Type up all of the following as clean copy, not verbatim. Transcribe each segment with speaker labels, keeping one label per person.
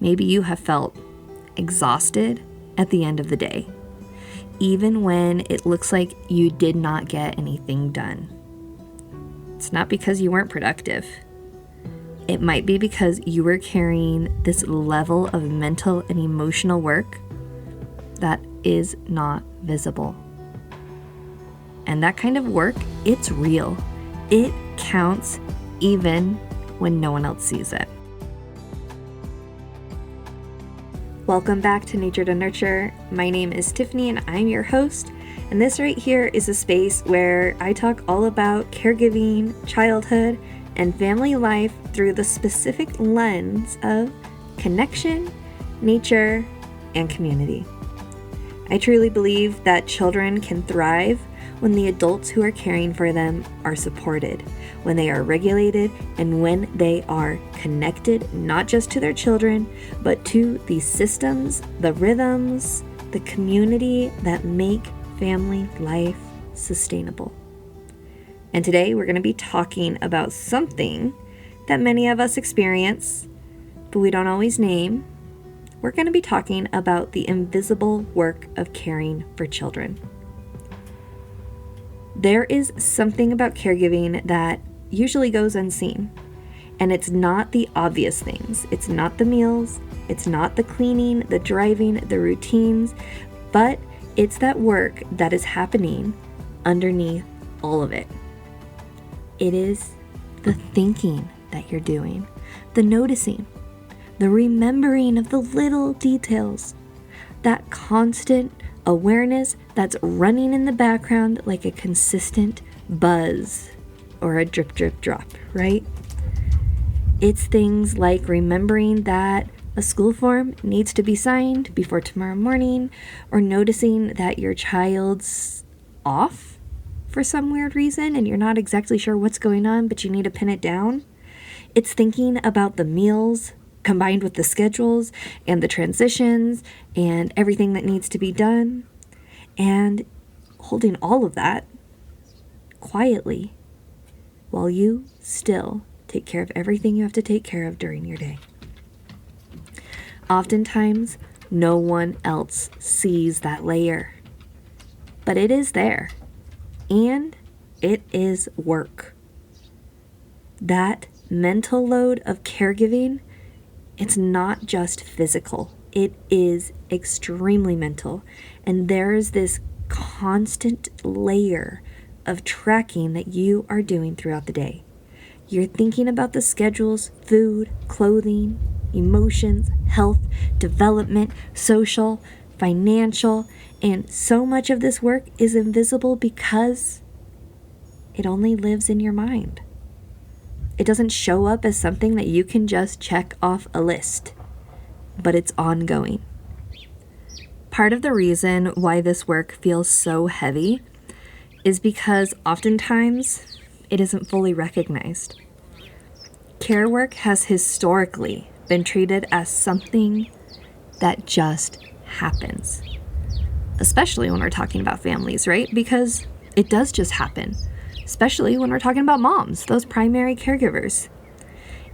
Speaker 1: Maybe you have felt exhausted at the end of the day, even when it looks like you did not get anything done. It's not because you weren't productive. It might be because you were carrying this level of mental and emotional work that is not visible. And that kind of work, it's real. It counts even when no one else sees it. Welcome back to Nature to Nurture. My name is Tiffany and I'm your host. And this right here is a space where I talk all about caregiving, childhood, and family life through the specific lens of connection, nature, and community. I truly believe that children can thrive when the adults who are caring for them are supported, when they are regulated, and when they are connected not just to their children, but to the systems, the rhythms, the community that make family life sustainable. And today we're going to be talking about something that many of us experience, but we don't always name. We're going to be talking about the invisible work of caring for children. There is something about caregiving that usually goes unseen, and it's not the obvious things. It's not the meals, it's not the cleaning, the driving, the routines, but it's that work that is happening underneath all of it. It is the thinking that you're doing, the noticing, the remembering of the little details, that constant awareness that's running in the background like a consistent buzz or a drip, drip, drop, right? It's things like remembering that a school form needs to be signed before tomorrow morning, or noticing that your child's off for some weird reason and you're not exactly sure what's going on, but you need to pin it down. It's thinking about the meals combined with the schedules and the transitions and everything that needs to be done, and holding all of that quietly while you still take care of everything you have to take care of during your day. Oftentimes, no one else sees that layer, but it is there, and it is work. That mental load of caregiving, it's not just physical, it is extremely mental, and there is this constant layer of tracking that you are doing throughout the day. You're thinking about the schedules, food, clothing, emotions, health, development, social, financial, and so much of this work is invisible because it only lives in your mind. It doesn't show up as something that you can just check off a list, but it's ongoing. Part of the reason why this work feels so heavy is because oftentimes it isn't fully recognized. Care work has historically been treated as something that just happens, especially when we're talking about families, right? Because it does just happen, especially when we're talking about moms, those primary caregivers.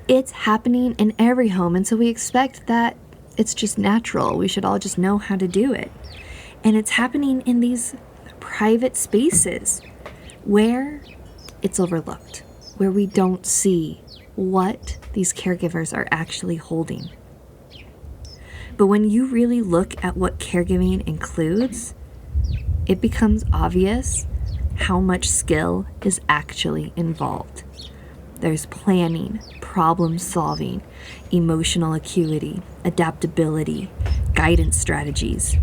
Speaker 1: It's happening in every home, and so we expect that it's just natural. We should all just know how to do it. And it's happening in these private spaces where it's overlooked, where we don't see what these caregivers are actually holding. But when you really look at what caregiving includes, it becomes obvious how much skill is actually involved. There's planning, problem solving, emotional acuity, adaptability, guidance strategies.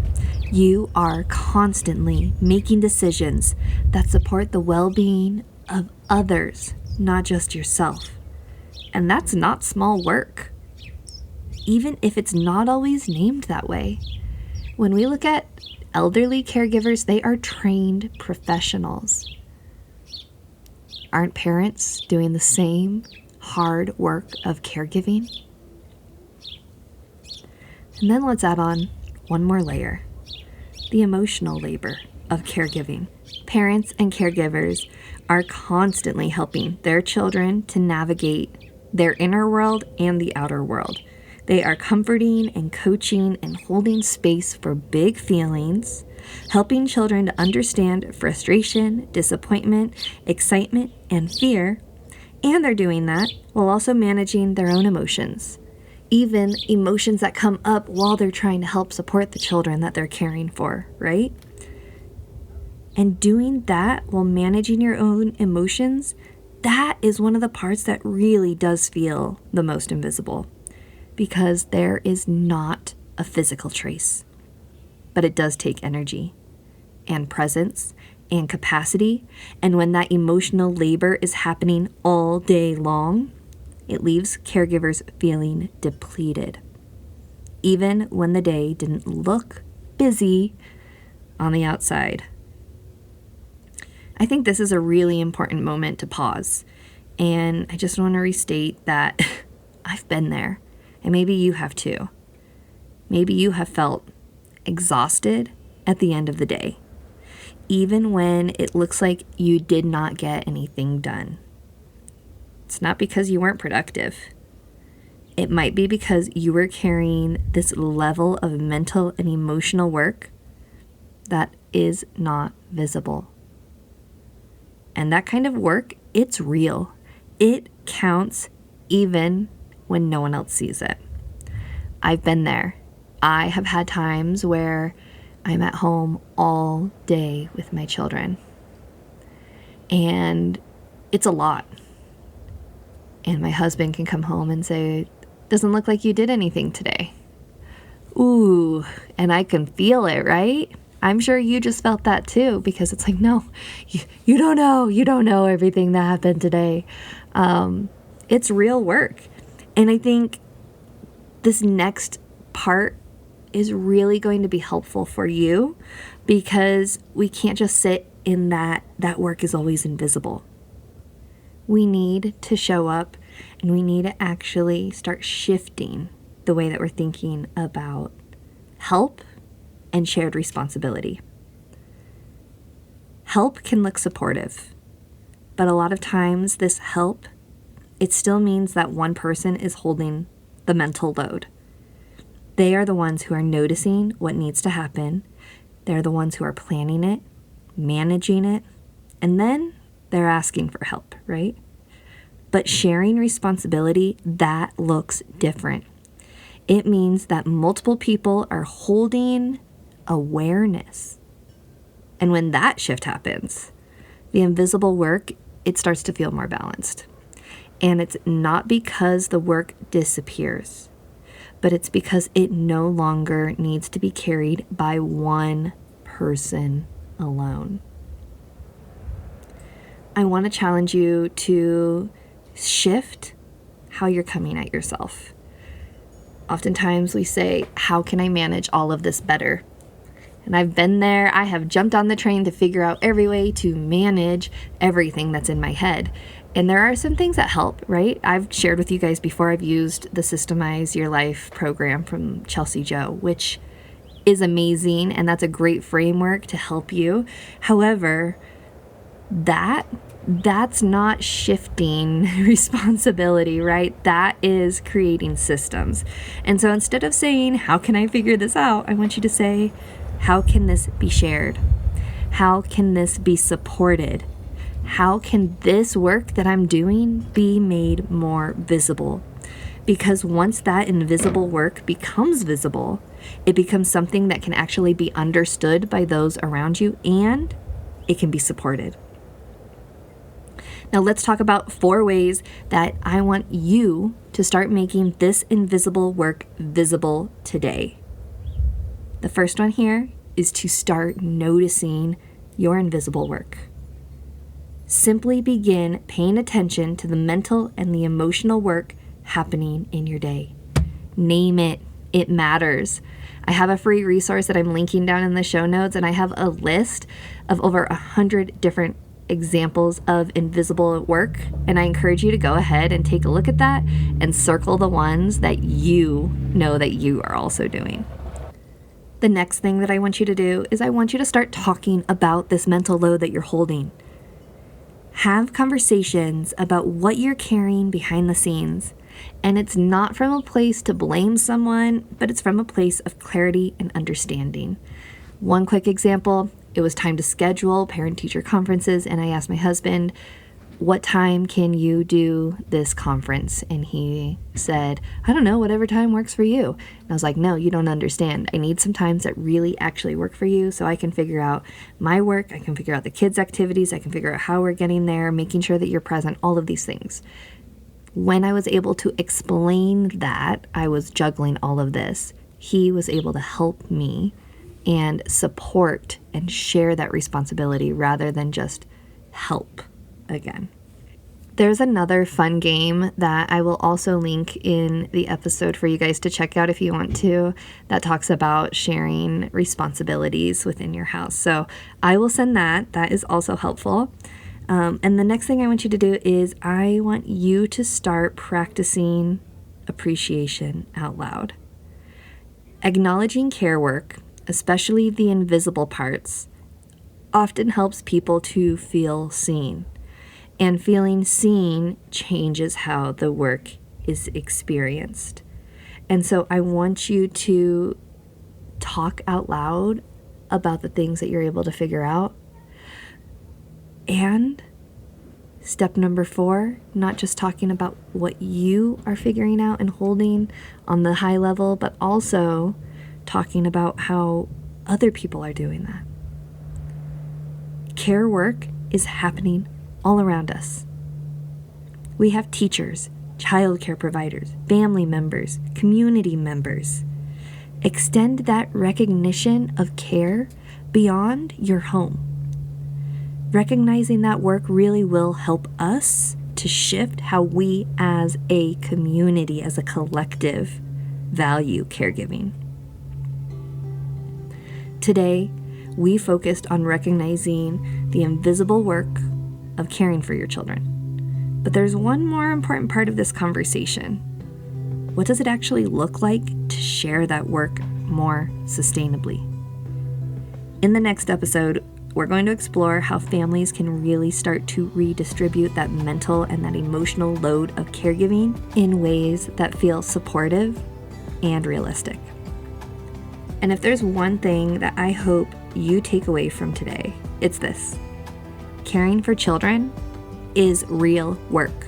Speaker 1: You are constantly making decisions that support the well-being of others, not just yourself. And that's not small work, even if it's not always named that way. When we look at elderly caregivers, they are trained professionals. Aren't parents doing the same hard work of caregiving? And then let's add on one more layer, the emotional labor of caregiving. Parents and caregivers are constantly helping their children to navigate their inner world and the outer world. They are comforting and coaching and holding space for big feelings, helping children to understand frustration, disappointment, excitement, and fear. And they're doing that while also managing their own emotions, even emotions that come up while they're trying to help support the children that they're caring for, right? And doing that while managing your own emotions, that is one of the parts that really does feel the most invisible, because there is not a physical trace, but it does take energy and presence and capacity. And when that emotional labor is happening all day long, it leaves caregivers feeling depleted, even when the day didn't look busy on the outside. I think this is a really important moment to pause. And I just want to restate that I've been there, and maybe you have too. Maybe you have felt exhausted at the end of the day, even when it looks like you did not get anything done. It's not because you weren't productive. It might be because you were carrying this level of mental and emotional work that is not visible. And that kind of work, it's real. It counts even when no one else sees it. I've been there. I have had times where I'm at home all day with my children. And it's a lot. And my husband can come home and say, "Doesn't look like you did anything today." Ooh, and I can feel it, right? I'm sure you just felt that too, because it's like, no, you don't know. You don't know everything that happened today. It's real work. And I think this next part is really going to be helpful for you, because we can't just sit in that work is always invisible. We need to show up, and we need to actually start shifting the way that we're thinking about help and shared responsibility. Help can look supportive, but a lot of times this help, it still means that one person is holding the mental load. They are the ones who are noticing what needs to happen. They're the ones who are planning it, managing it, and then they're asking for help, right? But sharing responsibility, that looks different. It means that multiple people are holding awareness. And when that shift happens, the invisible work, it starts to feel more balanced. And it's not because the work disappears, but it's because it no longer needs to be carried by one person alone. I want to challenge you to shift how you're coming at yourself. Oftentimes we say, how can I manage all of this better? And I've been there. I have jumped on the train to figure out every way to manage everything that's in my head. And there are some things that help, right? I've shared with you guys before, I've used the Systemize Your Life program from Chelsea Joe, which is amazing. And that's a great framework to help you. However, that's not shifting responsibility, right? That is creating systems. And so instead of saying, how can I figure this out? I want you to say, how can this be shared? How can this be supported? How can this work that I'm doing be made more visible? Because once that invisible work becomes visible, it becomes something that can actually be understood by those around you, and it can be supported. Now let's talk about 4 ways that I want you to start making this invisible work visible today. The first one here is to start noticing your invisible work. Simply begin paying attention to the mental and the emotional work happening in your day. Name it. It matters. I have a free resource that I'm linking down in the show notes, and I have a list of over 100 different examples of invisible work, and I encourage you to go ahead and take a look at that and circle the ones that you know that you are also doing. The next thing that I want you to do is I want you to start talking about this mental load that you're holding. Have conversations about what you're carrying behind the scenes And it's not from a place to blame someone, but it's from a place of clarity and understanding. One quick example, it was time to schedule parent-teacher conferences, and I asked my husband, what time can you do this conference? And he said, I don't know, whatever time works for you. And I was like, no, you don't understand. I need some times that really actually work for you so I can figure out my work, I can figure out the kids' activities, I can figure out how we're getting there, making sure that you're present, all of these things. When I was able to explain that I was juggling all of this, he was able to help me and support and share that responsibility rather than just help again. There's another fun game that I will also link in the episode for you guys to check out if you want to, that talks about sharing responsibilities within your house. So I will send that. That is also helpful. And the next thing I want you to do is I want you to start practicing appreciation out loud. Acknowledging care work, especially the invisible parts, often helps people to feel seen. And feeling seen changes how the work is experienced. And so I want you to talk out loud about the things that you're able to figure out. And step number 4, not just talking about what you are figuring out and holding on the high level, but also talking about how other people are doing that. Care work is happening all around us. We have teachers, childcare providers, family members, community members. Extend that recognition of care beyond your home. Recognizing that work really will help us to shift how we as a community, as a collective, value caregiving. Today, we focused on recognizing the invisible work of caring for your children. But there's one more important part of this conversation. What does it actually look like to share that work more sustainably? In the next episode, we're going to explore how families can really start to redistribute that mental and that emotional load of caregiving in ways that feel supportive and realistic. And if there's one thing that I hope you take away from today, it's this. Caring for children is real work.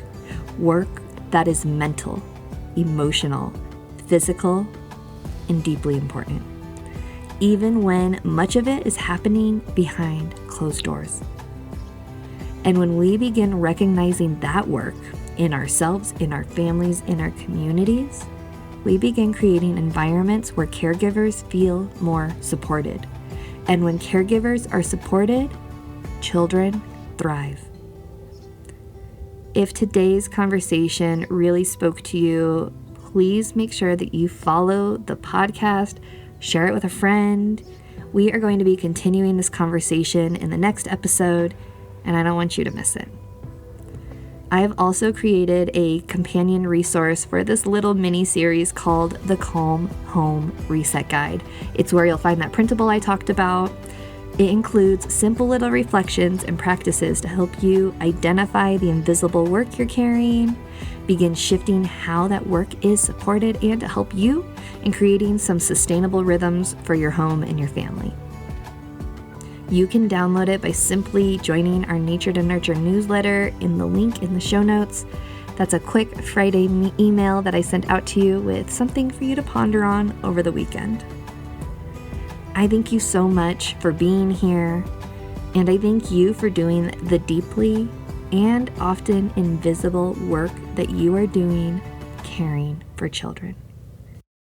Speaker 1: Work that is mental, emotional, physical, and deeply important. Even when much of it is happening behind closed doors. And when we begin recognizing that work in ourselves, in our families, in our communities, we begin creating environments where caregivers feel more supported. And when caregivers are supported, children thrive. If today's conversation really spoke to you, please make sure that you follow the podcast, share it with a friend. We are going to be continuing this conversation in the next episode, and I don't want you to miss it. I have also created a companion resource for this little mini series called the Calm Home Reset Guide. It's where you'll find that printable I talked about. It includes simple little reflections and practices to help you identify the invisible work you're carrying, begin shifting how that work is supported, and to help you in creating some sustainable rhythms for your home and your family. You can download it by simply joining our Nature to Nurture newsletter in the link in the show notes. That's a quick Friday email that I sent out to you with something for you to ponder on over the weekend. I thank you so much for being here, and I thank you for doing the deeply and often invisible work that you are doing caring for children.